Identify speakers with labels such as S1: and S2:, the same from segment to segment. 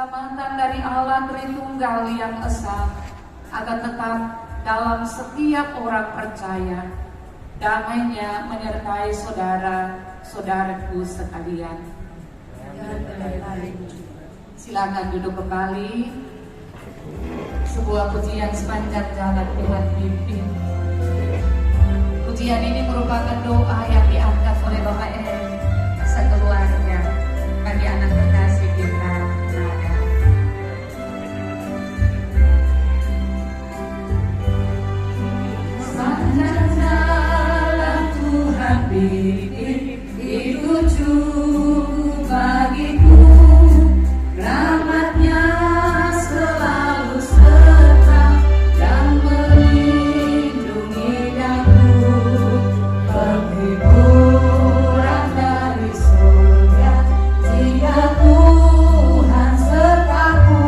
S1: keselamatan dari Allah Tritunggal yang Esa akan tetap dalam setiap orang percaya. Damainya menyertai saudara-saudaraku sekalian. Silakan duduk kembali. Sebuah pujian sepanjang jalan Tuhan pimpin. Pujian ini merupakan doa yang diangkat oleh Bapak M sekeluarga bagi anak terkasih kita, Nada. Sepanjang jalan Tuhan pimpin, itu cukup bagiku. Rahmat-Nya selalu serta dan melindungi aku. Penghiburan dari surga jika Tuhan sertaku,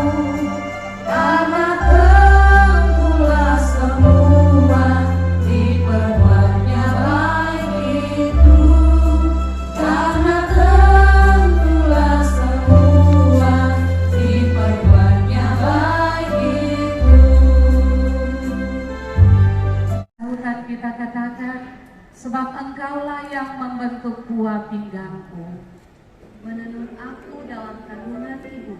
S1: karena tentulah semua diperbuatnya baik itu, karena tentulah semua diperbuatnya baik itu. Tuhan kita katakan, sebab Engkaulah yang membentuk buah pinggangku,
S2: menenun aku dalam kandungan ibuku.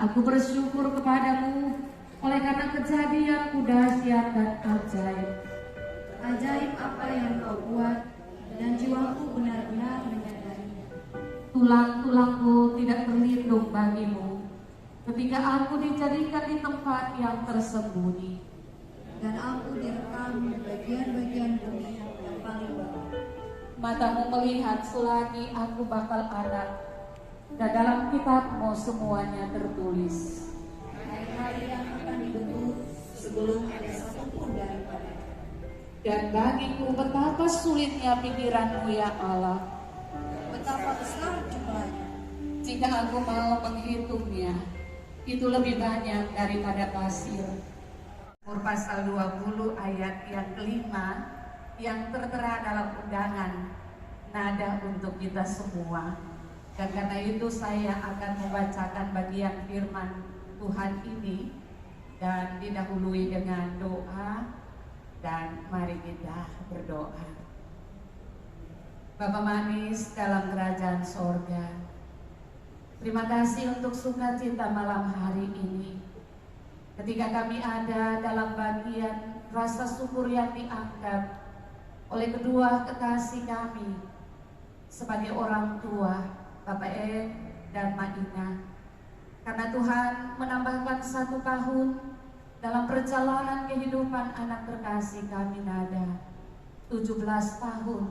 S1: aku bersyukur kepadamu oleh karena kejadianku dahsyat dan ajaib.
S2: Ajaib apa yang kau buat, dan jiwaku benar-benar menyadarinya.
S1: Tulang-tulangku tidak terlindung bagimu ketika aku dijadikan di tempat yang tersembunyi.
S2: Dan aku direkam di bagian-bagian bumi yang paling bawah.
S1: Matamu melihat selagi aku bakal anak, dan dalam kitabmu semuanya tertulis.
S2: Hari-hari yang akan dibentuk sebelum ada satupun daripadanya.
S1: Dan bagiku betapa sulitnya pikiranmu ya Allah,
S2: Betapa besar jumlahnya.
S1: jika aku mau menghitungnya, itu lebih banyak daripada pasir. Pasal 20 ayat yang kelima yang tertera dalam undangan nada untuk kita semua. Dan karena itu saya akan membacakan bagian firman Tuhan ini dan didahului dengan doa, dan mari kita berdoa. Bapa manis dalam kerajaan sorga, terima kasih untuk sukacita malam hari ini. Ketika kami ada dalam bagian rasa syukur yang diangkat oleh kedua kekasih kami sebagai orang tua, Bapak E dan Mak Ina. Karena Tuhan menambahkan 1 tahun dalam perjalanan kehidupan anak terkasih kami Nada, 17 tahun.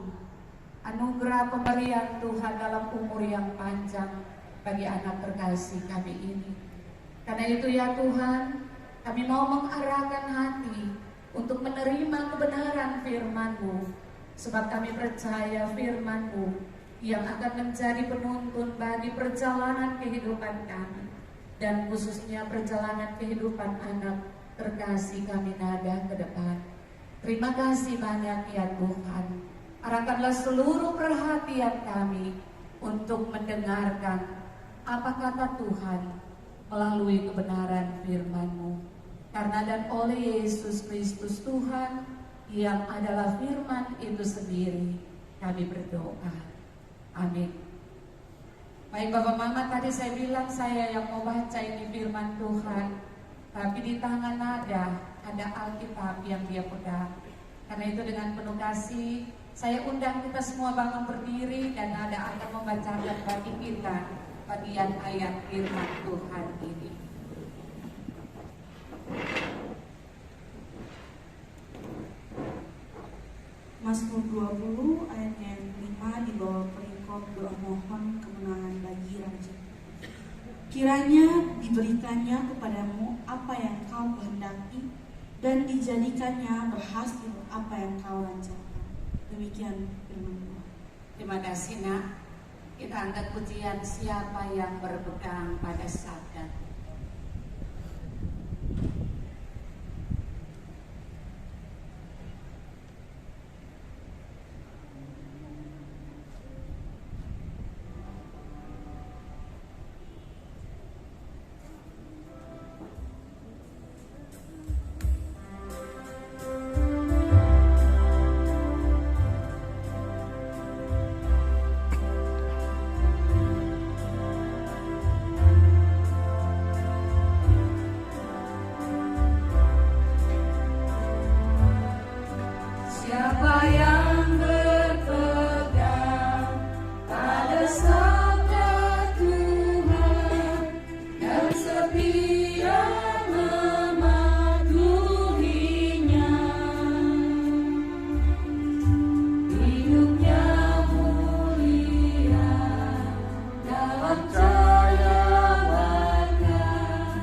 S1: Anugerah pemberian Tuhan dalam umur yang panjang bagi anak terkasih kami ini. Karena itu ya Tuhan, kami mau mengarahkan hati untuk menerima kebenaran firman-Mu, sebab kami percaya firman-Mu yang akan menjadi penuntun bagi perjalanan kehidupan kami, dan khususnya perjalanan kehidupan anak terkasih kami Nada ke depan. Terima kasih banyak ya Tuhan. Arahkanlah seluruh perhatian kami untuk mendengarkan apa kata Tuhan melalui kebenaran firman-Mu. Karena dan oleh Yesus Kristus Tuhan yang adalah firman itu sendiri, kami berdoa. Amin. Baik Bapak Mama, tadi saya bilang saya yang mau baca ini firman Tuhan, tapi di tangan Nada ada Alkitab yang dia pegang. Karena itu dengan penuh kasih saya undang kita semua bangun berdiri, dan Nada akan membacakan bagi kita bagian ayat firman Tuhan ini.
S3: Mazmur 20 ayat yang 5 di bawah perikop doa mohon kemenangan bagi Raja. Kiranya diberikannya kepadamu apa yang kau kehendaki, dan dijadikannya berhasil apa yang kau lancarkan. Demikian firman Tuhan.
S1: Terima kasih Nak. Kita angkat pujian siapa yang berpegang pada sabda.
S2: setia mematuhinya. Hidupnya mulia dalam cahaya berkat,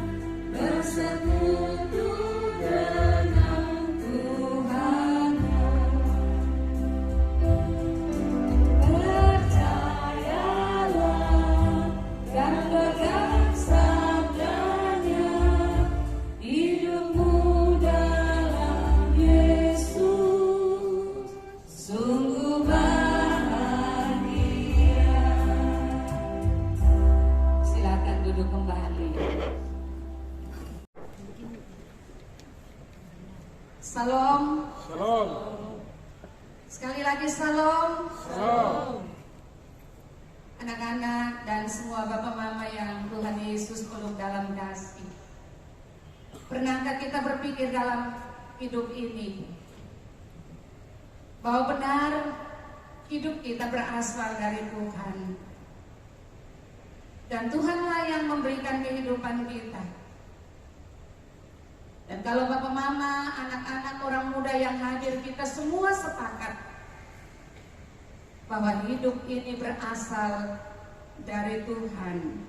S2: bersekutu dengan Tuhan. Percayalah dan pegang sabdanya, hidupmu dalam Yesus sungguh bahagia. Silakan duduk kembali.
S1: Salam.
S4: Salam.
S1: Sekali lagi salam.
S4: Salam.
S1: Anak-anak dan semua bapak mama yang Tuhan Yesus peluk dalam kasih. Pernahkah kita berpikir dalam hidup ini bahwa benar hidup kita berasal dari Tuhan, dan Tuhanlah yang memberikan kehidupan kita. Dan kalau bapak mama, anak-anak, orang muda yang hadir, kita semua sepakat bahwa hidup ini berasal dari Tuhan.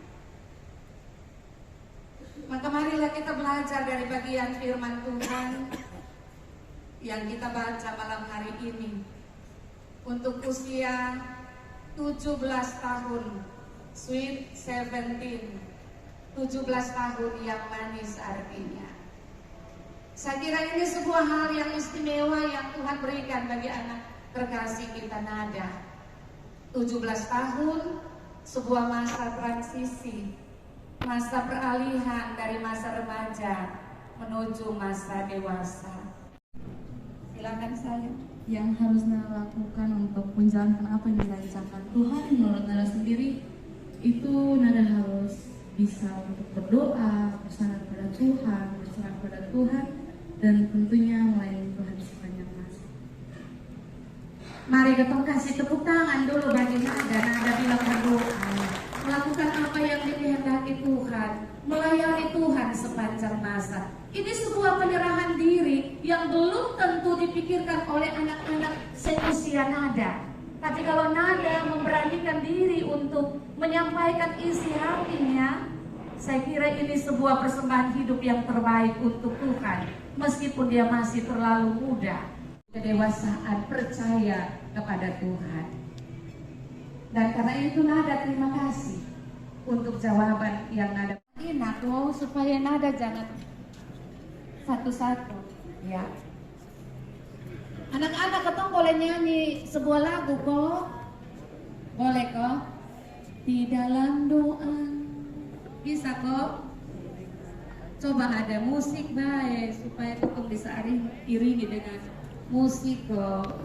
S1: Maka marilah kita belajar dari bagian firman Tuhan yang kita baca malam hari ini. Untuk usia 17 tahun, sweet 17, 17 tahun yang manis artinya. Saya kira ini sebuah hal yang istimewa yang Tuhan berikan bagi anak terkasih kita Nada. 17 tahun, sebuah masa transisi, masa peralihan dari masa remaja menuju masa dewasa. Silakan saya.
S2: Yang harus Nada lakukan untuk menjalankan apa yang dirancangkan Tuhan menurut Nada sendiri, itu Nada harus bisa untuk berdoa, bersandar pada Tuhan, berserah pada Tuhan, dan tentunya melayani Tuhan sepanjang masa.
S1: Mari kita kasih tepuk tangan dulu bagi Nada. Nada bilang berdoa, melakukan apa yang dikehendaki Tuhan, melayani Tuhan sepanjang masa. Ini sebuah penyerahan diri yang belum tentu dipikirkan oleh anak-anak seusia Nada. Tapi kalau Nada memberanikan diri untuk menyampaikan isi hatinya, saya kira ini sebuah persembahan hidup yang terbaik untuk Tuhan, meskipun dia masih terlalu muda. Kedewasaan percaya kepada Tuhan. Dan karena itu Nada terima kasih untuk jawaban yang Nada. Enak loh, supaya Nada jangan satu-satu, ya. Anak-anak ketong boleh nyanyi sebuah lagu kok, boleh kok. Di dalam doa, bisa kok. Coba ada musik baik supaya ketong bisa iringi dengan musik kok.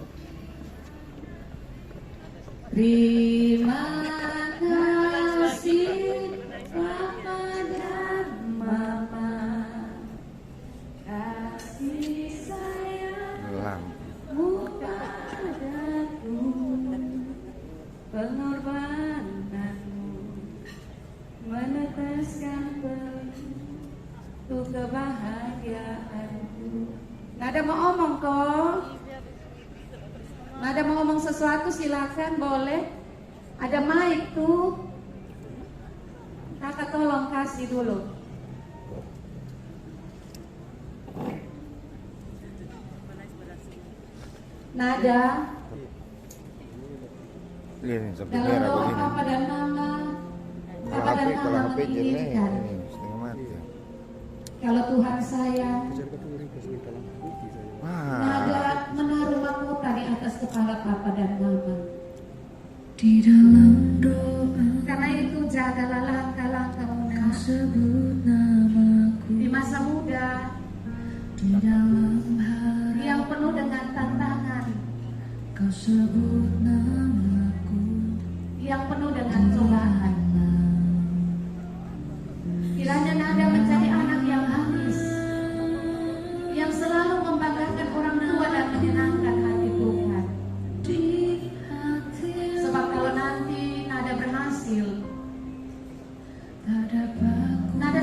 S1: Terima kasih Papa dan Mama, kasih sayangmu padaku, pengorbananmu meneteskan untuk kebahagiaanku. Nada mau omong kok? Nada mau ngomong sesuatu silakan, boleh. Ada mic tuh. Kakak tolong kasih dulu. Nada dalam doa Papa dan Mama, Papa dan Mama menginginkan kalau Tuhan sayang, Nada menaruh mahkota di atas kepala Papa dan Mama.
S2: Di dalam doa,
S1: Karena itu jagalah langkah-langkahmu
S2: sebut namaku.
S1: di masa muda
S2: Di dalam hari,
S1: yang penuh dengan tantangan,
S2: kau sebut namaku.
S1: yang penuh dengan cobaan. Kiranya Nada menjadi anak yang manis, yang selalu membanggakan orang tua dan menyenangkan hati Tuhan. Sebab kalau nanti Nada berhasil, Nada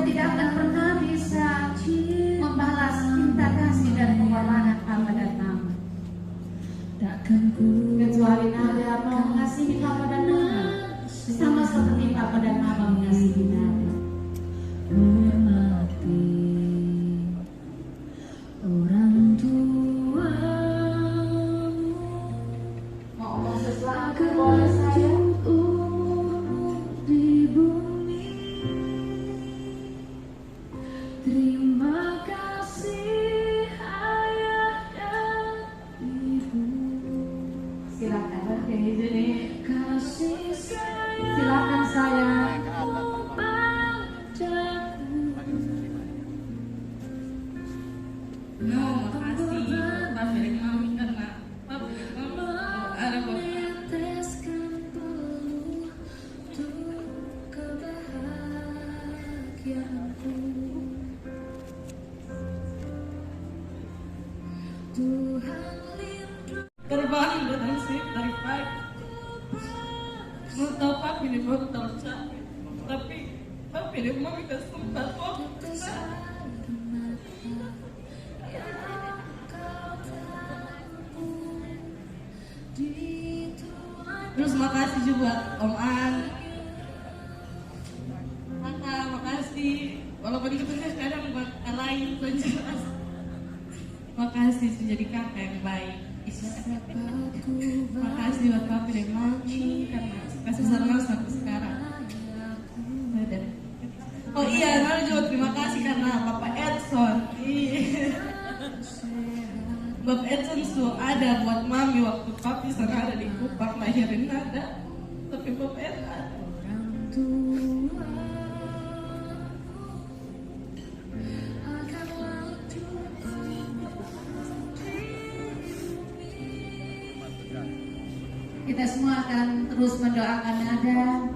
S2: Terbang dengan sip dari pagi. Menurut tahu papi ini baru tahu capek. Tapi papi ini mau minta sempat waktu. Terus makasih juga Om An. Kakak, makasih. Walaupun itu saya kadang buat lain penjelas. Makasih sudah jadi kakak yang baik. Makasih buat papi dan mami karena kasih saran sampai sekarang. Oh iya, Nara juga terima kasih karena Bapak Edson. Bapak Edson tuh ada buat mami waktu papi sana ada di Kupang lahirin Nada. Tapi Bapak Edson ada.
S1: Kita semua akan terus mendoakan Nada.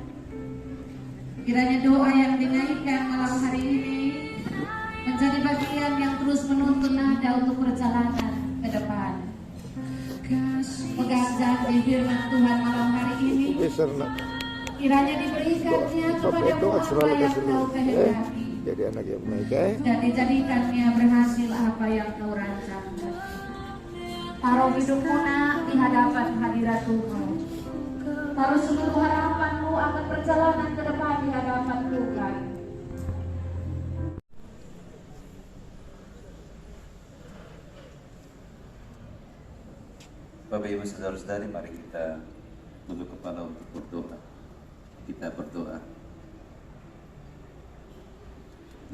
S1: Kiranya doa yang dinaikkan malam hari ini menjadi bagian yang terus menuntun Nada untuk perjalanan ke depan. Pegang janji firman Tuhan malam hari ini, kiranya diberikannya kepadamu apa yang kau kehendaki,
S4: jadi anak yang baik,
S1: dan dijadikannya berhasil apa yang kau rancangkan. Taruh hidupmu nak di hadapan hadirat Tuhan. Taruh seluruh harapanmu akan perjalanan ke depan di hadapan Tuhan.
S5: Bapak Ibu Saudara-saudari, mari kita tunduk kepala untuk berdoa. Kita berdoa.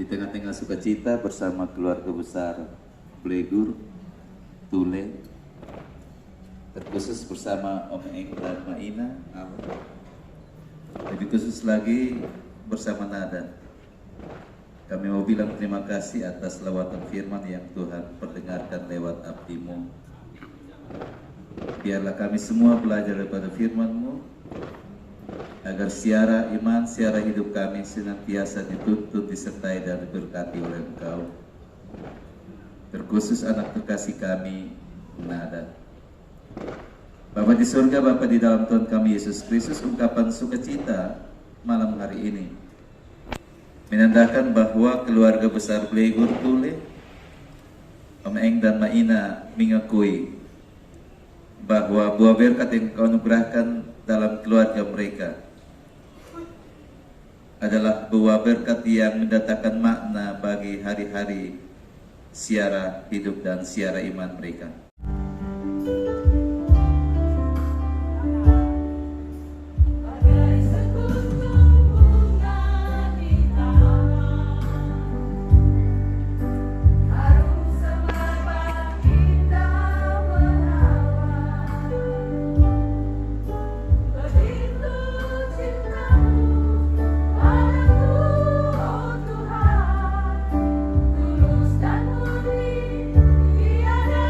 S5: Di tengah-tengah sukacita bersama keluarga besar Blegur, Tule, terkhusus bersama Om Eng dan Maina, lebih khusus lagi bersama Nada. Kami mau bilang terima kasih atas lawatan firman yang Tuhan perdengarkan lewat abdi-Mu. Biarlah kami semua belajar daripada firman-Mu, agar siara iman, siara hidup kami senantiasa dituntun, disertai dan diberkati oleh Engkau. Terkhusus anak terkasih kami, Nada. Bapa di surga, Bapa di dalam Tuhan kami Yesus Kristus, ungkapan sukacita malam hari ini menandakan bahwa keluarga besar Blegur Tule, Om Eng dan Maina mengakui bahwa buah berkat yang Kau anugerahkan dalam keluarga mereka adalah buah berkat yang mendatangkan makna bagi hari-hari siara hidup dan siara iman mereka.
S6: Tulus dan murni, tiada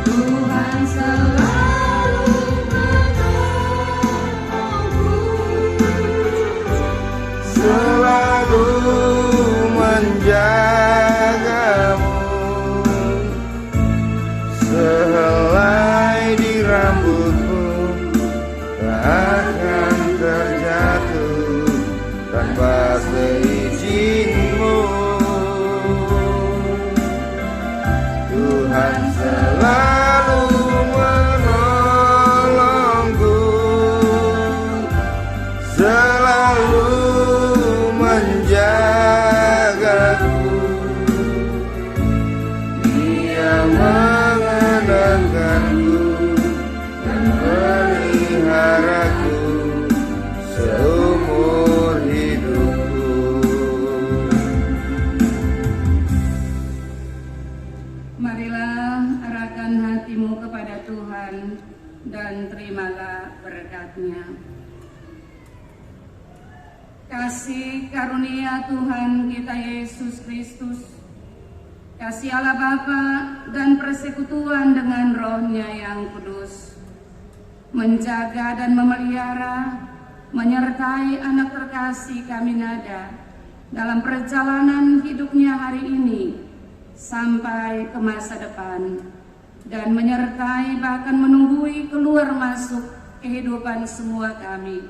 S1: Tuhan selalu menolongku,
S4: selalu menjagamu, sehelai di rambutmu tak akan terjatuh tanpa seizinku. Tuhan selalu menolongku, selalu menjagaku. Dia mengenangkanku dan meliharaku seumur hidupku.
S1: Marilah arahkan hatimu kepada Tuhan dan terimalah berkat-Nya. Kasih karunia Tuhan kita Yesus Kristus, kasih Allah Bapa dan persekutuan dengan Roh-Nya yang kudus, menjaga dan memelihara, menyertai anak terkasih kami Nada dalam perjalanan hidupnya hari ini sampai ke masa depan, dan menyertai bahkan menunggui keluar masuk kehidupan semua kami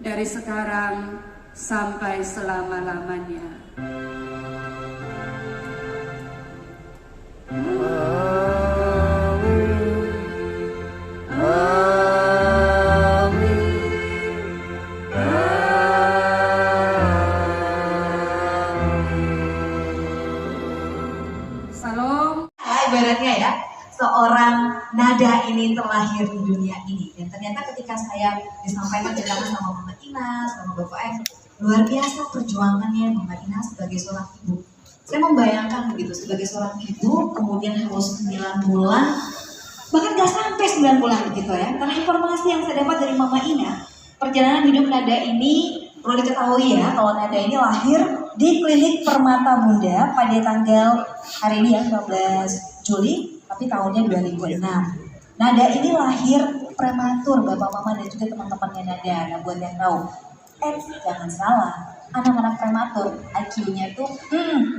S1: dari sekarang sampai selama-lamanya. Salam.
S6: Ibaratnya ya, seorang Nada ini terlahir di dunia ini, dan ternyata ketika saya disampaikan bersama sama Mama Ina, sama Bapak N, luar biasa perjuangannya Mama Ina sebagai seorang ibu. Saya membayangkan begitu, sebagai seorang ibu kemudian harus 9 bulan, bahkan gak sampai 9 bulan begitu ya. Karena informasi yang saya dapat dari Mama Ina, perjalanan hidup Nada ini perlu diketahui ya, kalau Nada ini lahir di Klinik Permata Bunda pada tanggal hari ini ya 15 Juli, tapi tahunnya 2006. Nada ini lahir prematur, Bapak Mama dan juga teman-temannya Nada. Nah, buat yang tahu, jangan salah, anak-anak prematur IQ-nya itu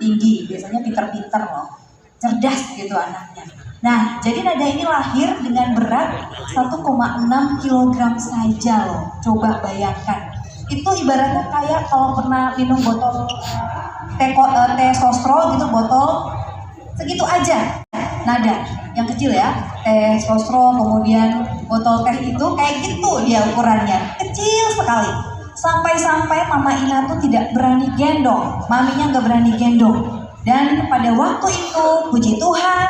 S6: tinggi, biasanya pinter-pinter loh, cerdas gitu anaknya. Nah, jadi Nada ini lahir dengan berat 1,6 kg saja loh. Coba bayangkan. Itu ibaratnya kayak kalau pernah minum botol teh sostro gitu, botol segitu aja. Nada yang kecil ya, teh sostro, kemudian botol teh itu kayak gitu dia ukurannya, kecil sekali. Sampai-sampai Mama Ina tuh tidak berani gendong, maminya nggak berani gendong. Dan pada waktu itu, puji Tuhan,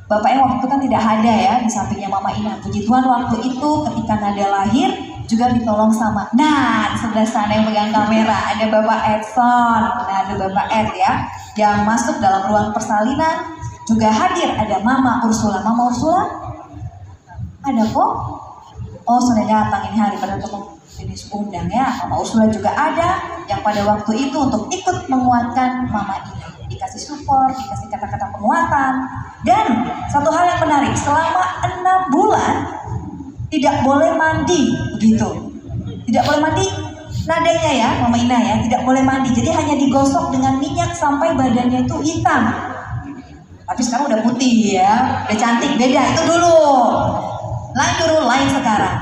S6: bapaknya waktu itu kan tidak ada ya di sampingnya Mama Ina. Puji Tuhan waktu itu ketika Nada lahir juga ditolong sama. Nah, di sebelah sana yang pegang kamera ada Bapak Edson, nah ada Bapak Ed ya, yang masuk dalam ruang persalinan. Juga hadir ada Mama Ursula. Mama Ursula ada kok? Oh, sudah datang ini hari pada untuk jenis undang ya. Mama Ursula juga ada yang pada waktu itu untuk ikut menguatkan Mama ini, dikasih support, dikasih kata-kata penguatan. Dan satu hal yang menarik, selama 6 bulan tidak boleh mandi begitu, tidak boleh mandi. Nadanya ya, Mama Ina ya, tidak boleh mandi. Jadi hanya digosok dengan minyak sampai badannya itu hitam. Tapi sekarang udah putih ya, udah cantik, beda itu dulu. Lain sekarang.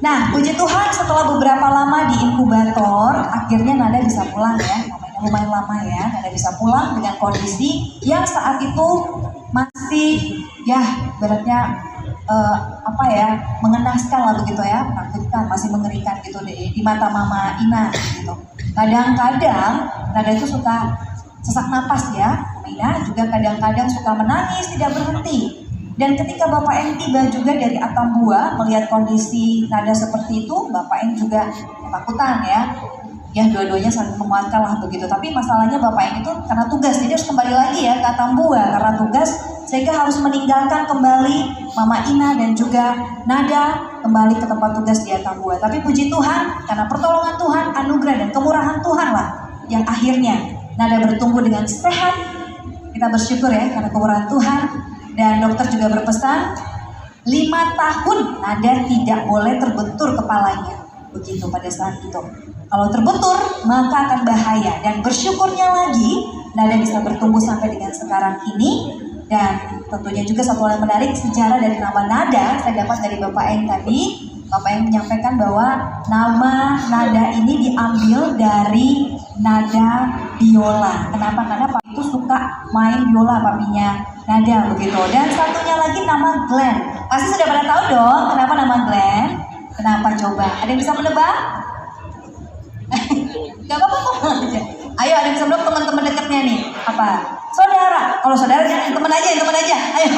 S6: Nah, puji Tuhan setelah beberapa lama di inkubator, akhirnya Nada bisa pulang ya. Lumayan lama ya, Nada bisa pulang dengan kondisi yang saat itu masih ya beratnya mengenaskan lah begitu ya, menakutkan, masih mengerikan gitu di mata Mama Ina gitu. Kadang-kadang Nada itu suka sesak napas ya, Mama Ina juga kadang-kadang suka menangis tidak berhenti. Dan ketika Bapak Eng tiba juga dari Atambua melihat kondisi Nada seperti itu, Bapak Eng juga ketakutan ya. Ya dua-duanya saling menguatkan lah begitu. Tapi masalahnya Bapak Eng itu karena tugas, jadi harus kembali lagi ya ke Atambua karena tugas, sehingga harus meninggalkan kembali Mama Ina dan juga Nada kembali ke tempat tugas di Atambua. Tapi puji Tuhan, karena pertolongan Tuhan, anugerah dan kemurahan Tuhan lah yang akhirnya Nada bertumbuh dengan sehat. Kita bersyukur ya karena kemurahan Tuhan. Dan dokter juga berpesan 5 tahun nada tidak boleh terbentur kepalanya. Begitu pada saat itu. Kalau terbentur maka akan bahaya. Dan bersyukurnya lagi nada bisa bertumbuh sampai dengan sekarang ini. Dan tentunya juga satu hal yang menarik, sejarah dari nama nada saya dapat dari Bapak Eng tadi. Bapak Eng menyampaikan bahwa nama nada ini diambil dari nada biola. Kenapa? Karena Pak itu suka main biola, papinya nada begitu. Dan satunya lagi nama Glenn. Pasti sudah pada tahu dong kenapa nama Glenn? Kenapa coba? Ada yang bisa menebak? Gak apa-apa kok. Ayo, ada yang bisa menebak teman-teman dekatnya nih? Apa? Saudara. Kalau saudara jangan teman aja, teman aja. Ayo.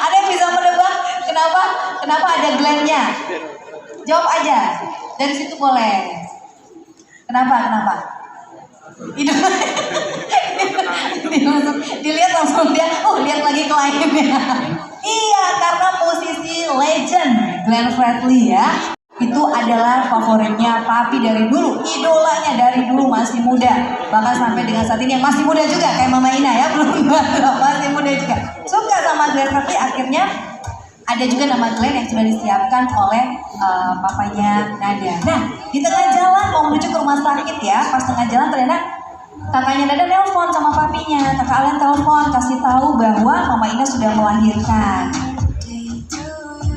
S6: Ada yang bisa menebak kenapa? Kenapa ada Glenn-nya? Jawab aja. Dari situ boleh. Kenapa? Dilihat langsung dia, lihat lagi kliennya. Iya, karena musisi legend Glenn Fredly ya, itu adalah favoritnya papi dari dulu, idolanya dari dulu masih muda, bahkan sampai dengan saat ini yang masih muda juga kayak Mama Ina ya, belum masih muda juga, suka sama Glenn Fredly. Akhirnya ada juga nama Glenn yang sudah disiapkan oleh papanya Nada. Nah, di tengah jalan mau menuju ke rumah sakit ya, pas tengah jalan ternyata kakaknya Nada nelpon sama papinya. Kakak Alen telepon kasih tahu bahwa Mama Ina sudah melahirkan.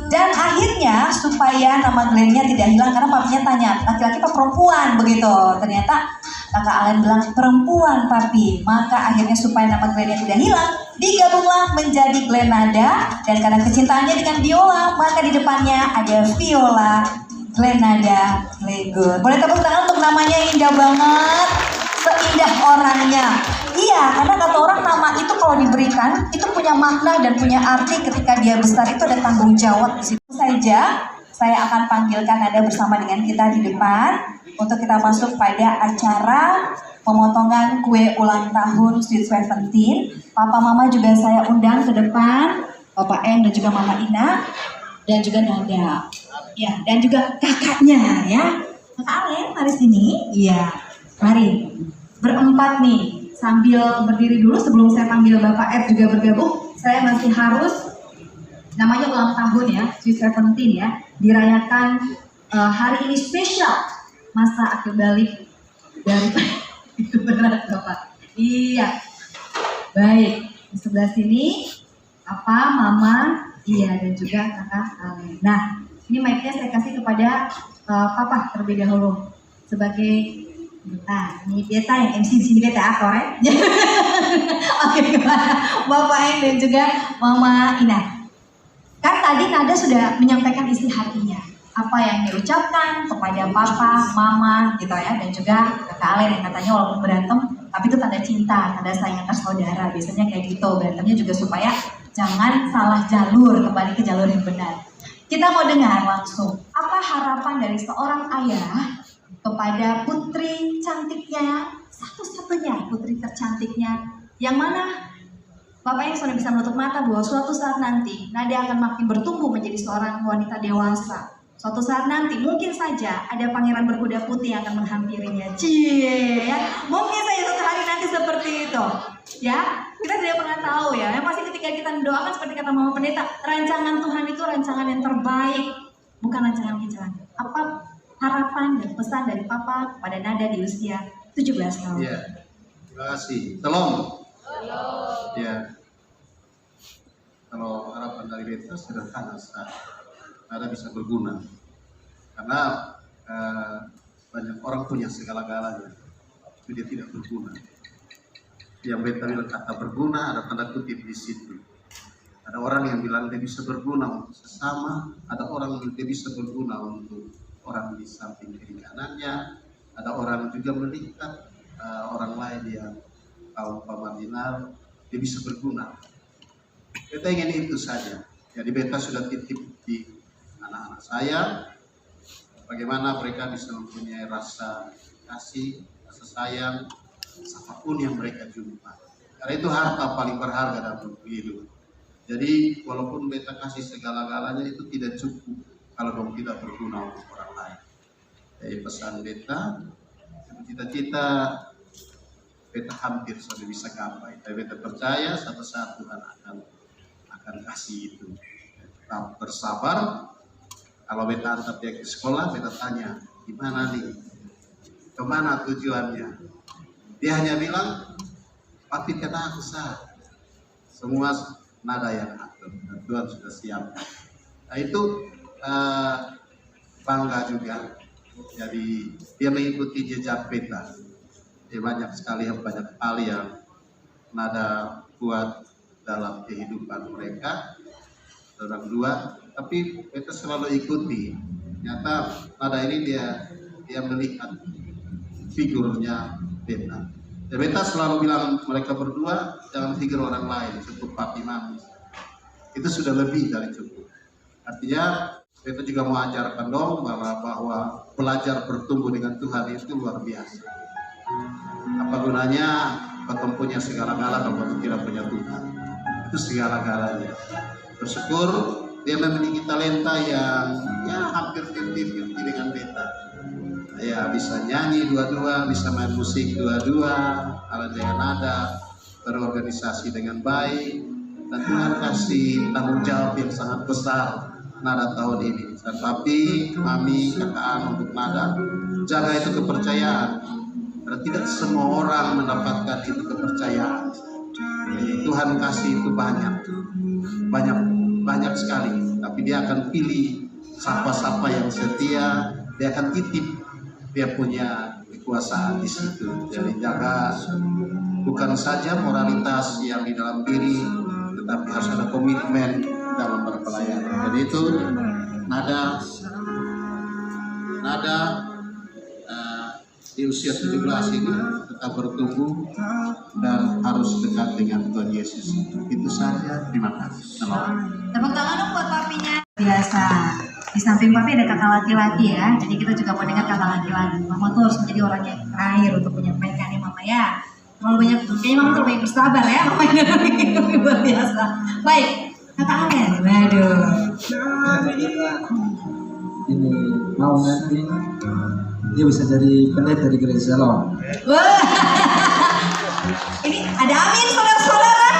S6: Dan akhirnya supaya nama Glenn-nya tidak hilang, karena papinya tanya laki-laki apa perempuan begitu. Ternyata kakak Alen bilang perempuan papi. Maka akhirnya supaya nama Glenn-nya tidak hilang, digabunglah menjadi Glenn Nada. Dan karena kecintaannya dengan biola, maka di depannya ada viola Glenn Nada Legur. Boleh tepuk tangan untuk namanya, indah banget. Seindah orangnya. Iya, karena kata orang nama itu kalau diberikan itu punya makna dan punya arti. Ketika dia besar itu ada tanggung jawab di situ saja. Saya akan panggilkan Nada bersama dengan kita di depan untuk kita masuk pada acara pemotongan kue ulang tahun Sweet 17. Papa Mama juga saya undang ke depan, Bapak Eng dan juga Mama Ina dan juga Nada. Ya, dan juga kakaknya ya. Kakak Alen, mari sini. Iya. Mari, berempat nih, sambil berdiri dulu sebelum saya panggil Bapak Ed juga bergabung. Saya masih harus, namanya ulang tahun ya, Sweet 17 ya, dirayakan hari ini spesial, masa akhir balik dari itu berat Bapak. Iya, baik, di sebelah sini, Papa, Mama, iya dan juga Kakak Alen. Nah, ini mic-nya saya kasih kepada Papa terlebih dahulu sebagai Beta, ini Beta yang MC sini Beta aktor ya. Oke, kepada Bapak Eng dan juga Mama Ina. Kan tadi Nada sudah menyampaikan isi hatinya, apa yang diucapkan kepada Papa, Mama gitu ya, dan juga Kakak Alen yang katanya walaupun berantem, tapi itu tanda cinta, tanda sayang antar saudara. Biasanya kayak gitu, berantemnya juga supaya jangan salah jalur, kembali ke jalur yang benar. Kita mau dengar langsung, apa harapan dari seorang ayah kepada putri cantiknya, satu-satunya putri tercantiknya, yang mana Bapak yang sudah bisa menutup mata bahwa suatu saat nanti Nada akan makin bertumbuh menjadi seorang wanita dewasa. Suatu saat nanti mungkin saja ada pangeran berkuda putih yang akan menghampirinya. Cie, ya. Mungkin saja suatu hari nanti seperti itu. Ya, kita tidak pernah tahu ya. Yang pasti ketika kita mendoakan seperti kata Mama Pendeta, rancangan Tuhan itu rancangan yang terbaik, bukan rancangan kecelakaan. Apa harapan dan pesan dari Papa kepada Nada di usia 17 tahun?
S7: Ya, terima kasih. Tolong. Ya, kalau harapan dari Beta sederhana saja, Nada bisa berguna. Karena banyak orang punya segala-galanya, tapi dia tidak berguna. Yang Beta bilang kata berguna ada tanda kutip di situ. Ada orang yang bilang dia bisa berguna untuk sesama, ada orang yang dia bisa berguna untuk orang di samping kiri kanannya, ada orang juga melihat orang lain yang kaum marginal, dia bisa berguna. Beta ingin itu saja. Jadi Beta sudah titip di anak-anak saya, bagaimana mereka bisa mempunyai rasa kasih, rasa sayang, apapun yang mereka jumpa. Karena itu harta paling berharga dalam hidup. Jadi walaupun Beta kasih segala-galanya itu tidak cukup kalau dong tidak berguna untuk orang lain. Jadi pesan Beta, cita-cita Beta hampir sudah bisa gapai. Tapi Beta percaya satu saat Tuhan akan kasih itu. Tetap bersabar. Kalau beta antar dia ke sekolah, beta tanya, gimana nih? Kemana tujuannya? Dia hanya bilang, papi kena aku sah. Semua nada yang atur, dan Tuhan sudah siap. Nah itu bangga juga. Jadi dia mengikuti jejak beta. Dia banyak sekali banyak hal yang nada buat dalam kehidupan mereka. Orang dua, tapi beta selalu ikuti. Ternyata nada ini dia melihat figurnya beta. Ya, beta selalu bilang mereka berdua jangan figur orang lain, cukup papi mami. Itu sudah lebih dari cukup. Artinya beta juga mau ajarkan dong bahwa belajar bertumbuh dengan Tuhan itu luar biasa. Apa gunanya ketemu punya segala-gala kalau tidak punya Tuhan? Itu segala-galanya. Bersyukur dia memiliki talenta yang hampir 50-50 dengan beta. Ya bisa nyanyi dua-dua, bisa main musik dua-dua, alat dengan nada, berorganisasi dengan baik, dan Tuhan kasih tanggung jawab yang sangat besar nada tahun ini. Dan papi, mami, kakak untuk nada, jaga itu kepercayaan. Karena tidak semua orang mendapatkan itu kepercayaan. Jadi, Tuhan kasih itu banyak sekali. Tapi dia akan pilih siapa-siapa yang setia, dia akan titip. Dia punya kekuasaan di situ. Jadi jaga bukan saja moralitas yang di dalam diri, tetapi harus ada komitmen dalam berpelayanan. Jadi itu nada di usia 17 ini tetap bertumbuh dan harus dekat dengan Tuhan Yesus. Itu saja. Terima kasih.
S6: Tepuk tangan dong buat papinya. Biasa. Di samping papi ada kakak laki-laki ya, jadi kita juga mau dengar kakak laki-laki. Mama tuh harus menjadi orang yang terakhir untuk menyampaikan ya mama ya. Terlalu banyak, kayaknya mama terlalu banyak bersabar ya, mamanya luar biasa. Baik, kakak Alen, waduh.
S8: Ini mau nanti dia bisa jadi pendeta di gereja Shalom.
S6: Wah, ini ada amin saudara-saudara.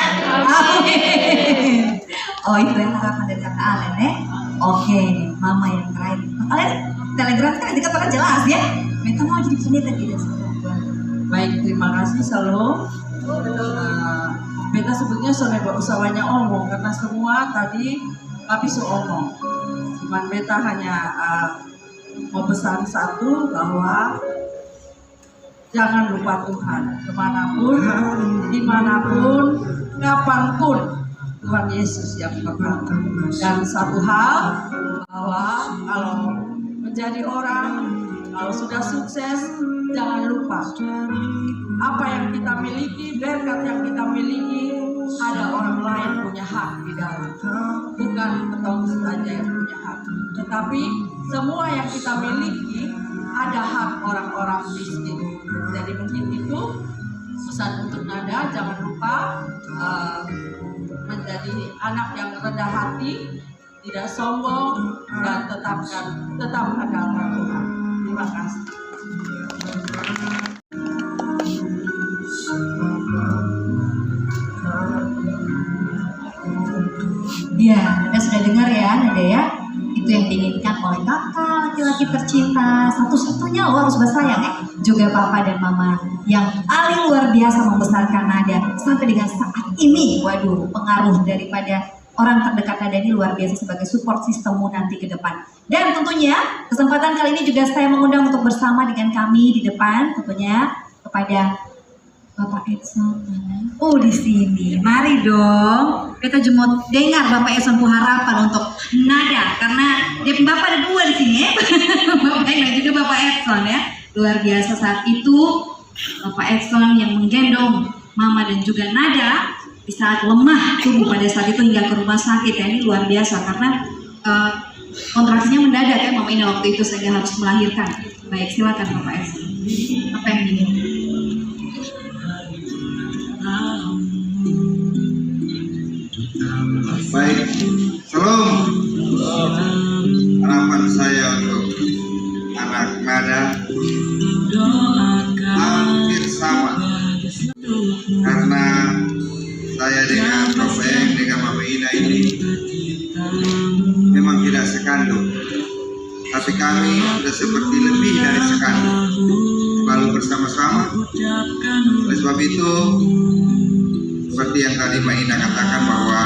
S6: Amin. Oh itu yang harapan dari kakak Alen ya. Oke, mama yang terakhir. Kalian telegram kan dekat banget jelas ya. Beta mau jadi pendeta tidak salah.
S9: Baik, terima kasih Shalom. Beta sebetulnya sudah usahanya omong karena semua tadi papi omong. Cuman beta hanya mau pesan satu bahwa jangan lupa Tuhan kemanapun, dimanapun, kapanpun. Tuhan Yesus yang pegang. Dan satu hal bahwa kalau menjadi orang, kalau sudah sukses, jangan lupa apa yang kita miliki, berkat yang kita miliki, ada orang lain punya hak di dalam. Bukan ketong saja yang punya hak, tetapi semua yang kita miliki ada hak orang-orang miskin. Jadi mungkin itu pesan untuk nada, jangan lupa menjadi anak yang rendah hati, tidak sombong, dan tetap andalkan Tuhan. Terima kasih.
S6: Ya, Nada sudah dengar ya, Nada ya. Itu yang diinginkan oleh kakak laki-laki tercinta, satu-satunya lo harus bersayang ya. Juga papa dan mama yang paling luar biasa membesarkan Nada sampai dengan saat ini. Waduh, pengaruh daripada orang terdekat Nada ini luar biasa sebagai support sistemmu nanti ke depan. Dan tentunya kesempatan kali ini juga saya mengundang untuk bersama dengan kami di depan, tentunya kepada Bapak Edson. Oh, di sini. Mari dong. Kita jemput dengar Bapak Edson harapan untuk Nada karena dia Bapak ada dua di sini ya. Bapak dan juga Bapak Edson ya. Luar biasa saat itu Bapak Edson yang menggendong Mama dan juga Nada di saat lemah tubuh pada saat itu hingga ke rumah sakit ya. Ini luar biasa karena kontraksinya mendadak ya Mama ini waktu itu sehingga harus melahirkan. Baik, silakan Bapak Edson. Apa yang ingin?
S4: Baik, Shalom. Harapan saya untuk anak Nada hampir sama, karena saya dengan Bapak Eng, dengan Mama Ina ini hati kami sudah seperti lebih dari sekali selalu bersama-sama. Oleh sebab itu, seperti yang tadi Mbak Ina katakan bahwa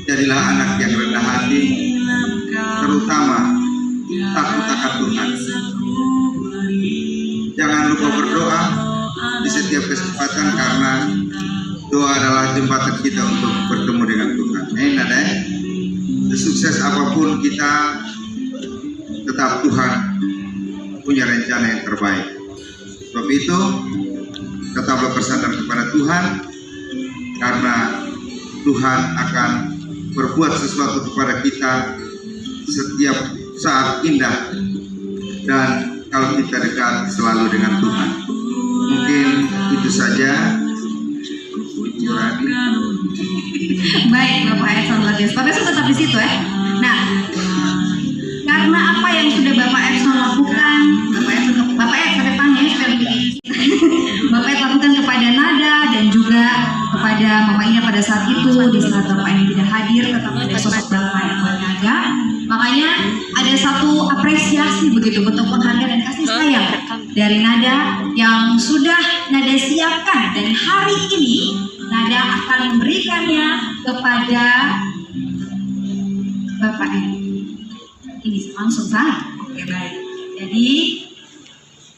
S4: jadilah anak yang rendah hati, terutama takut akan Tuhan. Jangan lupa berdoa di setiap kesempatan, karena doa adalah jembatan kita untuk bertemu dengan Tuhan. Ada sesukses apapun kita, tetap Tuhan punya rencana yang terbaik. Sebab itu tetaplah bersandar kepada Tuhan, karena Tuhan akan berbuat sesuatu kepada kita setiap saat indah, dan kalau kita dekat selalu dengan Tuhan. Mungkin itu saja.
S6: Baik, Bapak Edson luar biasa. Bapak Edson tetap di situ ya. Nah, karena apa yang sudah Bapak Edson lakukan, Bapak Edson depannya sudah begini. Bapak Edson lakukan kepada Nada dan juga kepada Mama Ina pada saat itu, di saat Bapak Ina tidak hadir, tetap ada sosok Bapak yang berniaga. Makanya ada satu apresiasi begitu, bentuk penghargaan dan kasih sayang dari Nada yang sudah Nada siapkan, dan hari ini Nada akan memberikannya kepada Bapak ini langsung sana. Oke, baik. Jadi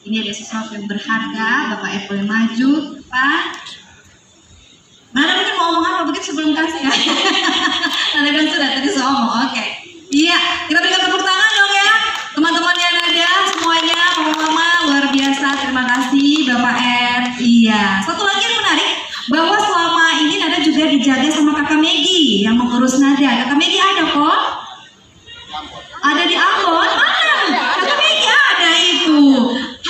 S6: ini ada sesuatu yang berharga. Bapak Ed boleh maju, Pak. Nada mungkin mau ngomong apa begitu sebelum kasih ya? Nada kan sudah tadi saya ngomong. Oke. Iya, kita berikan tepuk tangan dong ya, teman-temannya Nada semuanya, mama-mama luar biasa. Terima kasih Bapak Ed. Iya. Satu lagi yang menarik, bahwa selama ini Nada juga dijaga sama Kakak Megi yang mengurus Nada. Kakak Megi ada kok? Ada di Ambon? Mana? Kakak Megi ada itu.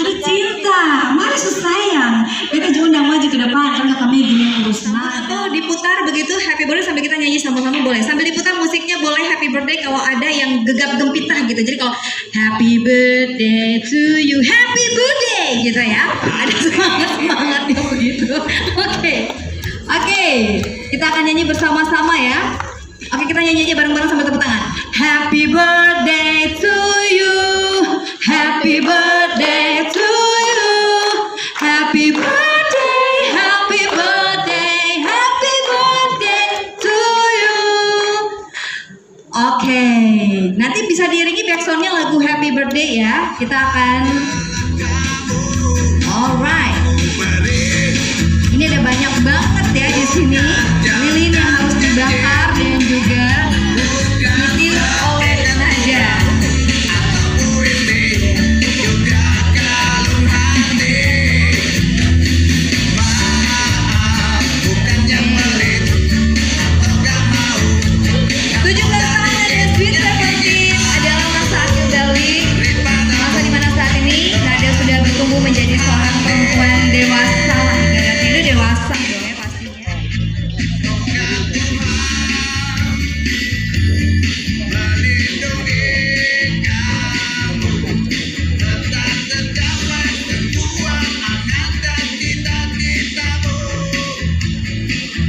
S6: Ada cinta, mana sayang. Kita juga undang maju ke depan, kan Kakak Megi yang ngurus Nada. Atau diputar begitu happy birthday sambil kita nyanyi sama-sama boleh. Sambil diputar musiknya boleh happy birthday kalau ada yang gegap gempita gitu. Jadi kalau happy birthday to you, happy birthday gitu ya. Ada semangat-semangatnya begitu. Oke, kita akan nyanyi bersama-sama ya. Oke, kita nyanyi aja bareng-bareng sambil tepuk tangan. Happy birthday to you, happy birthday to you, happy birthday, happy birthday, happy birthday to you. Oke, nanti bisa diiringi backsoundnya lagu Happy Birthday ya. Kita akan, alright. Ini ada banyak banget ya di sini lilin yang harus dibakar dan juga ditil oleh Nada. Menjadi seorang perempuan dewasa, dan itu dewasa dong ya pastinya.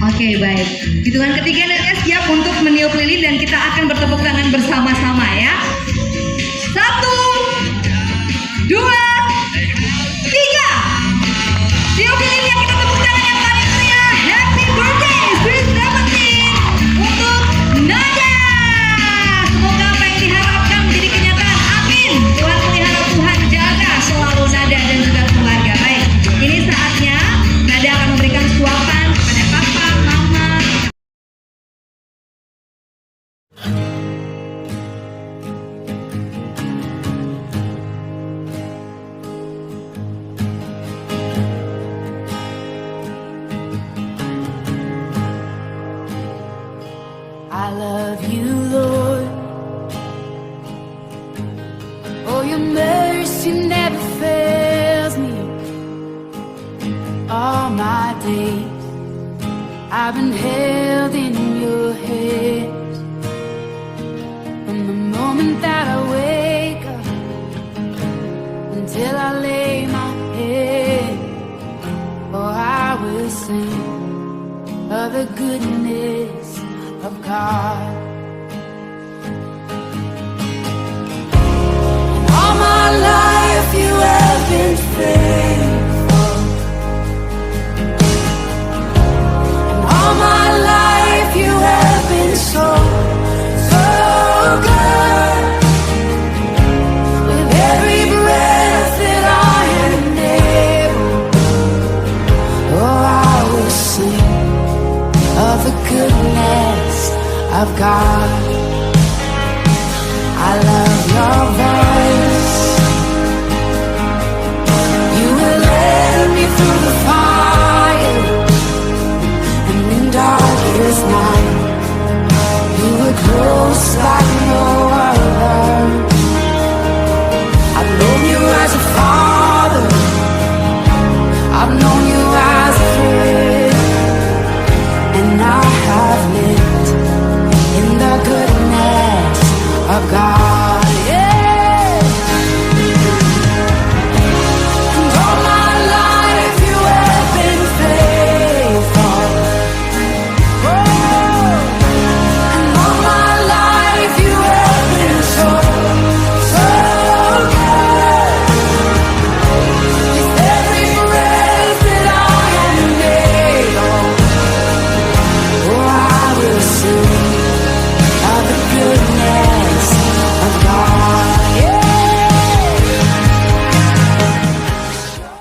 S6: Oke, baik. Hitungan ketiga Nada siap untuk meniup lilin dan kita akan bertepuk tangan bersama-sama ya. 1, 2, 3. Tiup lilinnya, kita tepuk tangan yang paling meriah. Happy birthday Sweet 17 untuk Nada. Semoga apa yang diharapkan menjadi kenyataan. Amin. Tuhan pelihara, Tuhan jaga selalu Nada dan juga keluarga. Baik, ini saatnya Nada akan memberikan suapan kepada papa, mama.
S10: I love you, Lord. Oh, your mercy never fails me. All my days I've been held in your hands. From the moment that I wake up until I lay my head, oh, I will sing of the goodness of God. I've got